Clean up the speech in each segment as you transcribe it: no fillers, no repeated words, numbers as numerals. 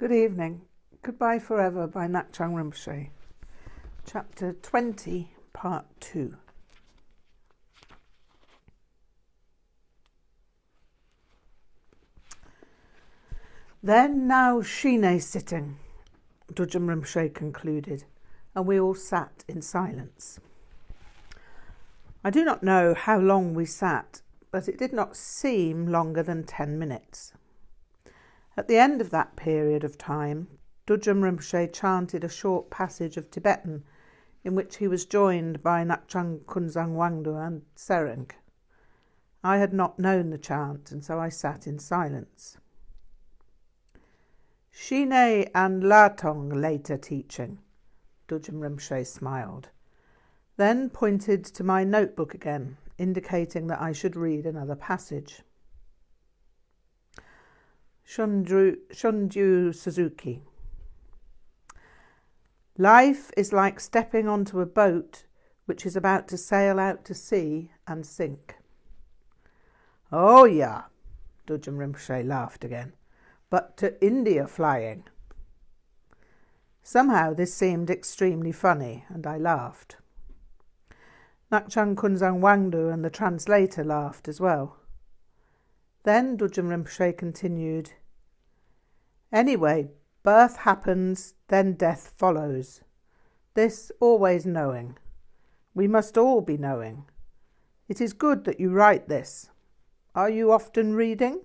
Good evening. Goodbye Forever by Ngak'chang Rinpoche. Chapter 20, Part 2. Then now Shine sitting, Düd'jom Rinpoche concluded, and we all sat in silence. I do not know how long we sat, but it did not seem longer than 10 minutes. At the end of that period of time, Düd'jom Rinpoche chanted a short passage of Tibetan in which he was joined by Ngak'chang Rinpoche and Sereng. I had not known the chant, and so I sat in silence. Shine and Latong later teaching, Düd'jom Rinpoche smiled, then pointed to my notebook again, indicating that I should read another passage. Shunryu Suzuki. Life is like stepping onto a boat which is about to sail out to sea and sink. Oh yeah, Düd'jom Rinpoche laughed again, but to India flying. Somehow this seemed extremely funny, and I laughed. Ngak'chang Rinpoche and the translator laughed as well. Then Düd'jom Rinpoche continued, Anyway, birth happens, then death follows. This always knowing. We must all be knowing. It is good that you write this. Are you often reading?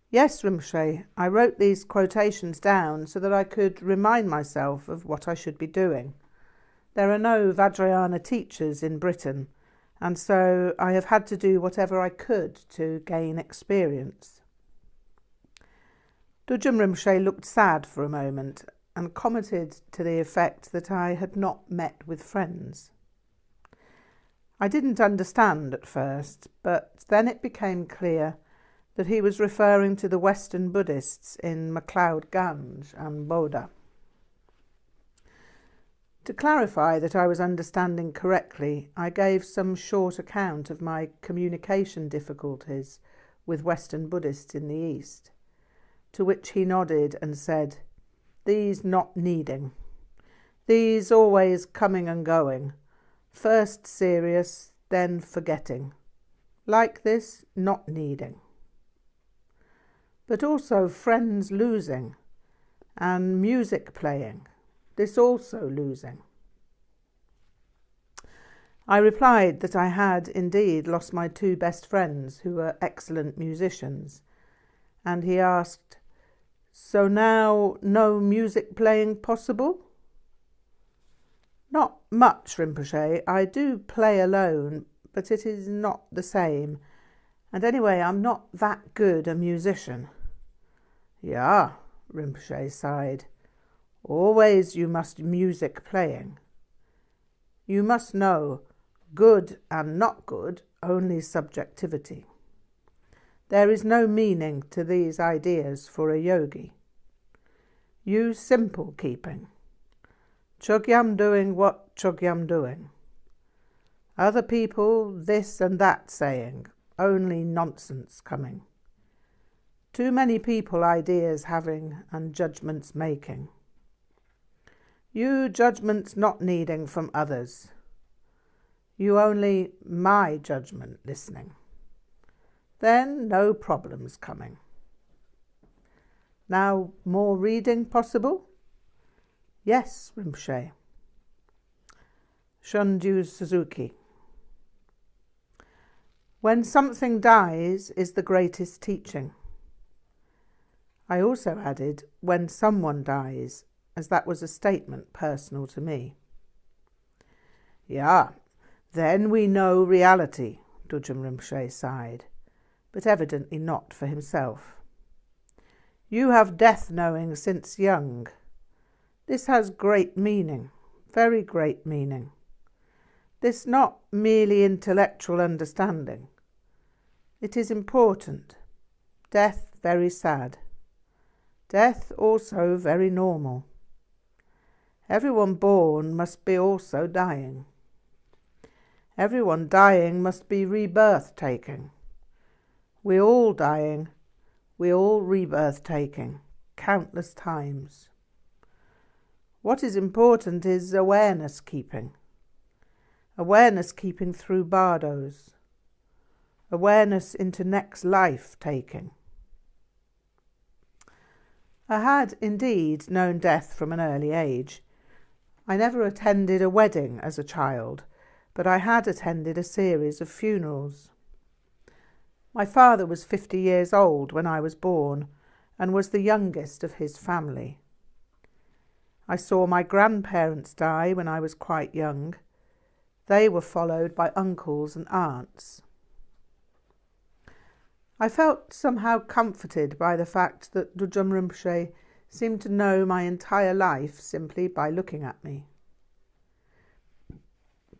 Yes, Rinpoche, I wrote these quotations down so that I could remind myself of what I should be doing. There are no Vajrayana teachers in Britain, and so I have had to do whatever I could to gain experience. Düd'jom Rinpoche looked sad for a moment and commented to the effect that I had not met with friends. I didn't understand at first, but then it became clear that he was referring to the Western Buddhists in MacLeod Ganj and Bodha. To clarify that I was understanding correctly, I gave some short account of my communication difficulties with Western Buddhists in the East, to which he nodded and said, These not needing. These always coming and going, first serious, then forgetting. Like this, not needing. But also friends losing, and music playing. This also losing. I replied that I had indeed lost my two best friends who were excellent musicians, and he asked, So now no music playing possible? Not much, Rinpoche. I do play alone, but it is not the same, and anyway I'm not that good a musician. Yeah, Rinpoche sighed. Always you must music playing. You must know, good and not good, only subjectivity. There is no meaning to these ideas for a yogi. Use simple keeping. Chogyam doing what Chogyam doing. Other people this and that saying, only nonsense coming. Too many people ideas having and judgments making. You judgments not needing from others. You only my judgment listening. Then no problems coming. Now more reading possible? Yes, Rinpoche. Shunryu Suzuki. When something dies is the greatest teaching. I also added, when someone dies, as that was a statement personal to me. Yeah, then we know reality, Düd'jom Rinpoche sighed, but evidently not for himself. You have death knowing since young. This has great meaning, very great meaning. This not merely intellectual understanding. It is important. Death very sad. Death also very normal. Everyone born must be also dying. Everyone dying must be rebirth taking. We all dying, we all rebirth taking. countless times. What is important is awareness keeping. Awareness keeping through bardos. Awareness into next life taking. I had indeed known death from an early age. I never attended a wedding as a child, but I had attended a series of funerals. My father was 50 years old when I was born and was the youngest of his family. I saw my grandparents die when I was quite young. They were followed by uncles and aunts. I felt somehow comforted by the fact that Düd'jom Rinpoche seemed to know my entire life simply by looking at me.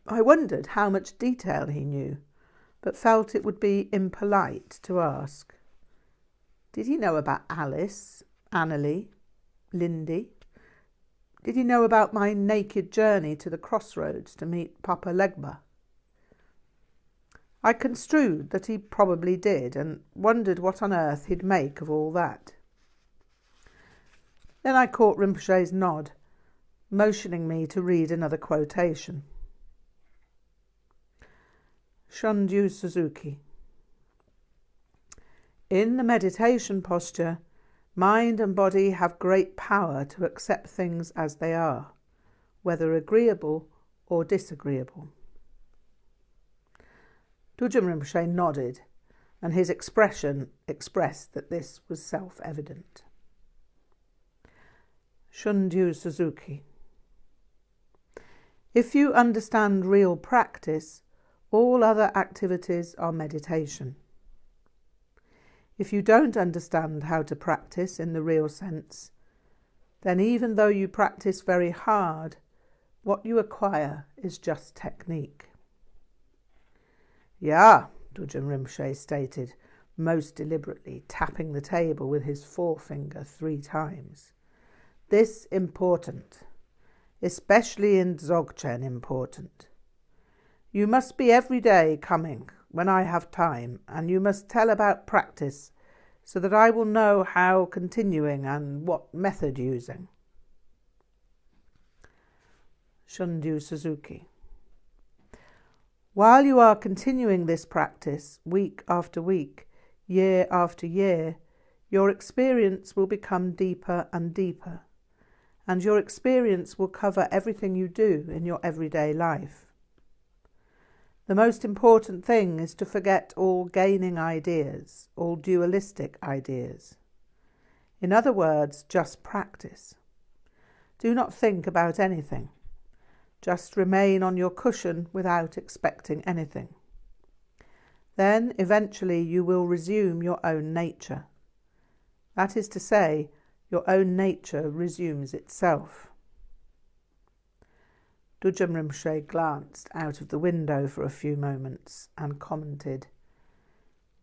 I wondered how much detail he knew, but felt it would be impolite to ask. Did he know about Alice, Annalie, Lindy? Did he know about my naked journey to the crossroads to meet Papa Legba? I construed that he probably did, and wondered what on earth he'd make of all that. Then I caught Rinpoche's nod, motioning me to read another quotation. Shunryu Suzuki. In the meditation posture, mind and body have great power to accept things as they are, whether agreeable or disagreeable. Düd'jom Rinpoche nodded, and his expression expressed that this was self-evident. Shunryu Suzuki. If you understand real practice, all other activities are meditation. If you don't understand how to practice in the real sense, then even though you practice very hard, what you acquire is just technique. Yeah, Düd'jom Rinpoche stated, most deliberately tapping the table with his forefinger 3 times. This important, especially in Dzogchen important. You must be every day coming when I have time, and you must tell about practice so that I will know how continuing and what method using. Shunryu Suzuki. While you are continuing this practice week after week, year after year, your experience will become deeper and deeper, and your experience will cover everything you do in your everyday life. The most important thing is to forget all gaining ideas, all dualistic ideas. In other words, just practice. Do not think about anything. Just remain on your cushion without expecting anything. Then, eventually, you will resume your own nature. That is to say, your own nature resumes itself. Düd'jom Rinpoche glanced out of the window for a few moments and commented,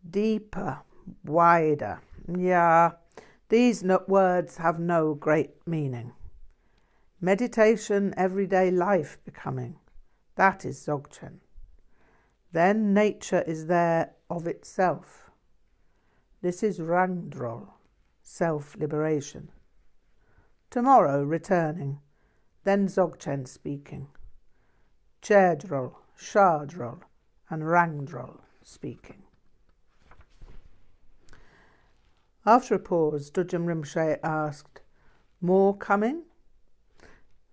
Deeper, wider. Yeah, these words have no great meaning. Meditation, everyday life becoming. That is Dzogchen. Then nature is there of itself. This is Rangdrol, self-liberation. Tomorrow returning, then Dzogchen speaking. Cherdrol, Shardrol, and Rangdrol speaking. After a pause, Düd'jom Rinpoche asked, More coming?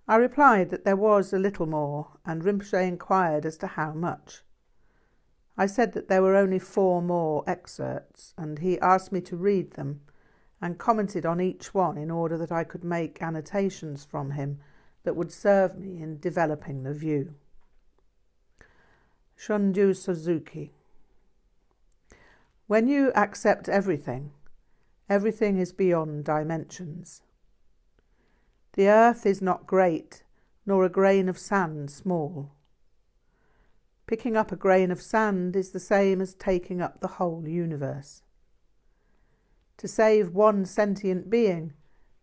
I replied that there was a little more, and Rinpoche inquired as to how much. I said that there were only 4 more excerpts, and he asked me to read them, and commented on each one in order that I could make annotations from him that would serve me in developing the view. Shunryu Suzuki. When you accept everything, everything is beyond dimensions. The earth is not great, nor a grain of sand small. Picking up a grain of sand is the same as taking up the whole universe. To save one sentient being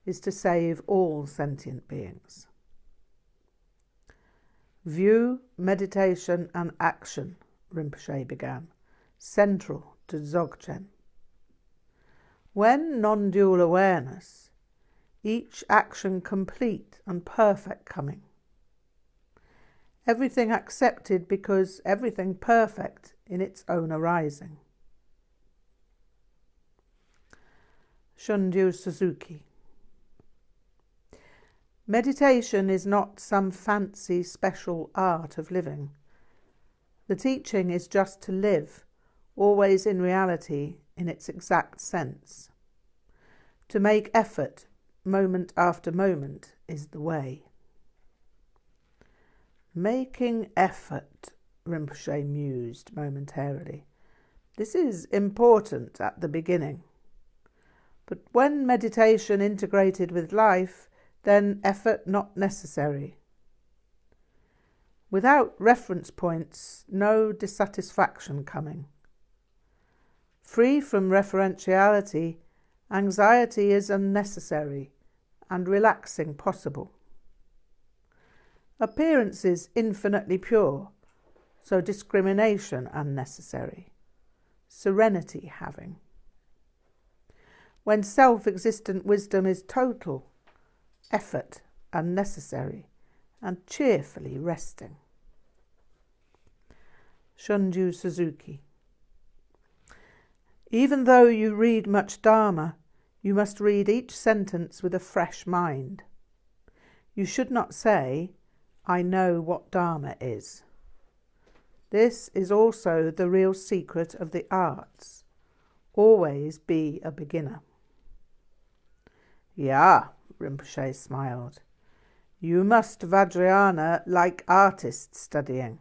is to save all sentient beings. View, meditation and action, Rinpoche began, central to Dzogchen. When non-dual awareness, each action complete and perfect coming. Everything accepted because everything perfect in its own arising. Shunryu Suzuki. Meditation is not some fancy special art of living. The teaching is just to live, always in reality, in its exact sense. To make effort, moment after moment, is the way. Making effort, Rinpoche mused momentarily. This is important at the beginning. But when meditation integrated with life, then effort not necessary. Without reference points, no dissatisfaction coming. Free from referentiality, anxiety is unnecessary and relaxing possible. Appearances infinitely pure, so discrimination unnecessary. Serenity having. When self-existent wisdom is total, effort unnecessary and cheerfully resting. Shunryu Suzuki. Even though you read much Dharma, you must read each sentence with a fresh mind. You should not say, I know what Dharma is. This is also the real secret of the arts. Always be a beginner. Yeah, Rinpoche smiled. You must Vajrayana like artists studying,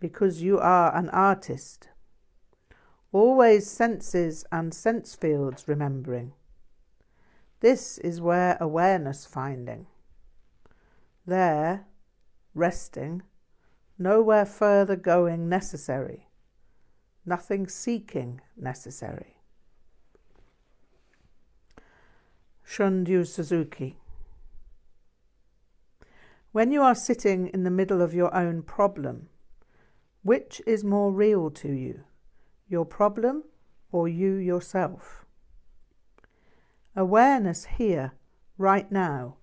because you are an artist. Always senses and sense fields remembering. This is where awareness finding. There, resting, nowhere further going necessary, nothing seeking necessary. Shunryu Suzuki. When you are sitting in the middle of your own problem, which is more real to you, your problem or you yourself? Awareness here, right now,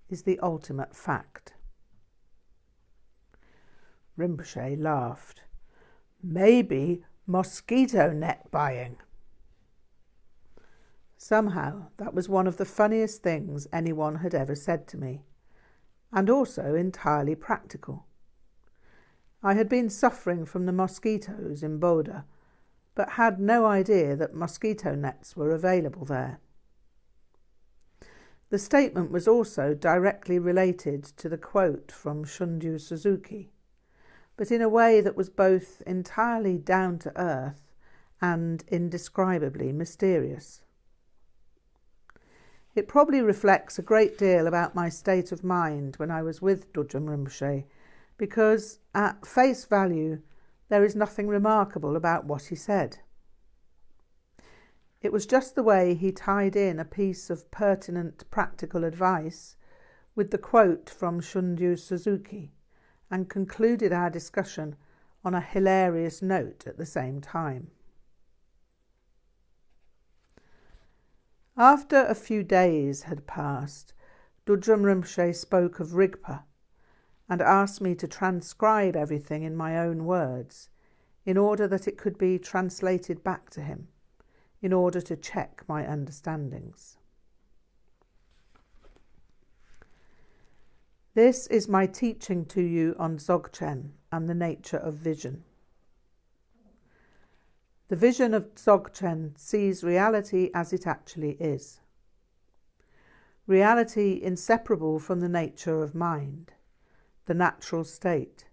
is the ultimate fact. Rinpoche laughed. Maybe mosquito net buying. Somehow that was one of the funniest things anyone had ever said to me, and also entirely practical. I had been suffering from the mosquitoes in Boda, but had no idea that mosquito nets were available there. The statement was also directly related to the quote from Shunryu Suzuki, but in a way that was both entirely down to earth and indescribably mysterious. It probably reflects a great deal about my state of mind when I was with Düd'jom Rinpoche, because at face value there is nothing remarkable about what he said. It was just the way he tied in a piece of pertinent practical advice with the quote from Shunryu Suzuki and concluded our discussion on a hilarious note at the same time. After a few days had passed, Düd'jom Rinpoche spoke of Rigpa and asked me to transcribe everything in my own words in order that it could be translated back to him, in order to check my understandings. This is my teaching to you on Dzogchen and the nature of vision. The vision of Dzogchen sees reality as it actually is. Reality inseparable from the nature of mind, the natural state,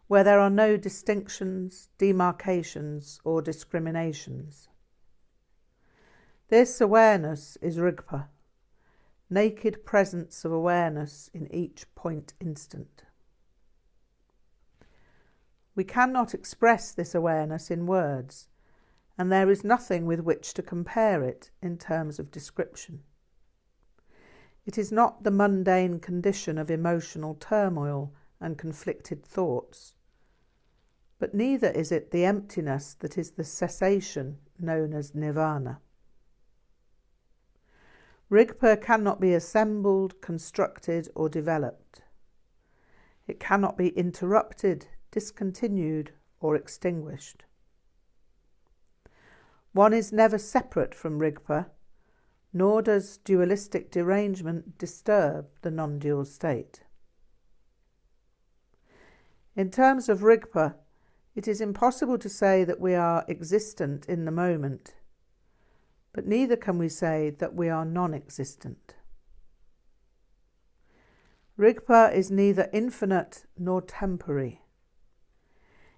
where there are no distinctions, demarcations, or discriminations. This awareness is Rigpa, naked presence of awareness in each point instant. We cannot express this awareness in words, and there is nothing with which to compare it in terms of description. It is not the mundane condition of emotional turmoil and conflicted thoughts, but neither is it the emptiness that is the cessation known as nirvana. Rigpa cannot be assembled, constructed, or developed. It cannot be interrupted, discontinued, or extinguished. One is never separate from Rigpa, nor does dualistic derangement disturb the non-dual state. In terms of Rigpa, it is impossible to say that we are existent in the moment, but neither can we say that we are non-existent. Rigpa is neither infinite nor temporary.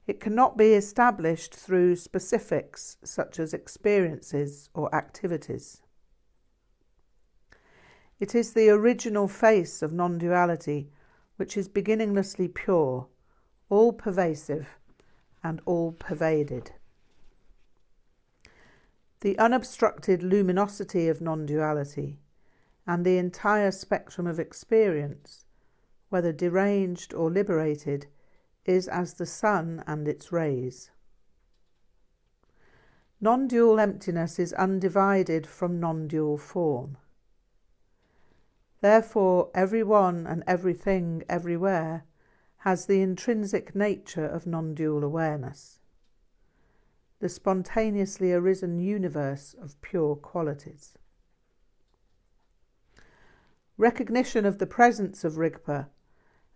It cannot be established through specifics such as experiences or activities. It is the original face of non-duality, which is beginninglessly pure, all-pervasive and all-pervaded. The unobstructed luminosity of non-duality and the entire spectrum of experience, whether deranged or liberated, is as the sun and its rays. Non-dual emptiness is undivided from non-dual form. Therefore, everyone and everything everywhere has the intrinsic nature of non-dual awareness, the spontaneously arisen universe of pure qualities. Recognition of the presence of Rigpa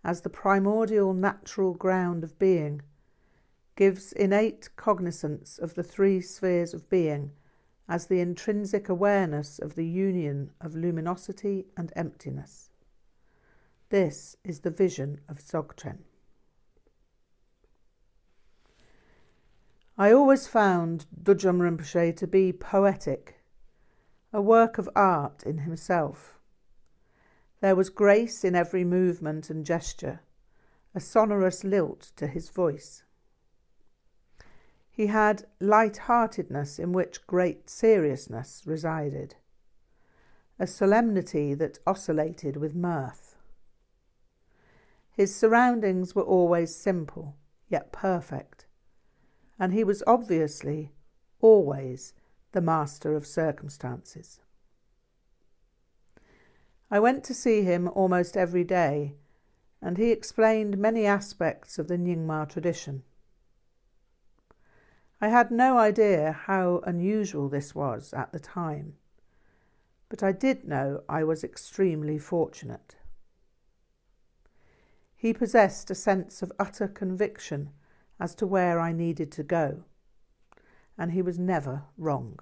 as the primordial natural ground of being gives innate cognizance of the three spheres of being as the intrinsic awareness of the union of luminosity and emptiness. This is the vision of Dzogchen. I always found Düd'jom Rinpoche to be poetic, a work of art in himself. There was grace in every movement and gesture, a sonorous lilt to his voice. He had light-heartedness in which great seriousness resided, a solemnity that oscillated with mirth. His surroundings were always simple, yet perfect, and he was obviously, always, the master of circumstances. I went to see him almost every day, and he explained many aspects of the Nyingma tradition. I had no idea how unusual this was at the time, but I did know I was extremely fortunate. He possessed a sense of utter conviction as to where I needed to go, and he was never wrong.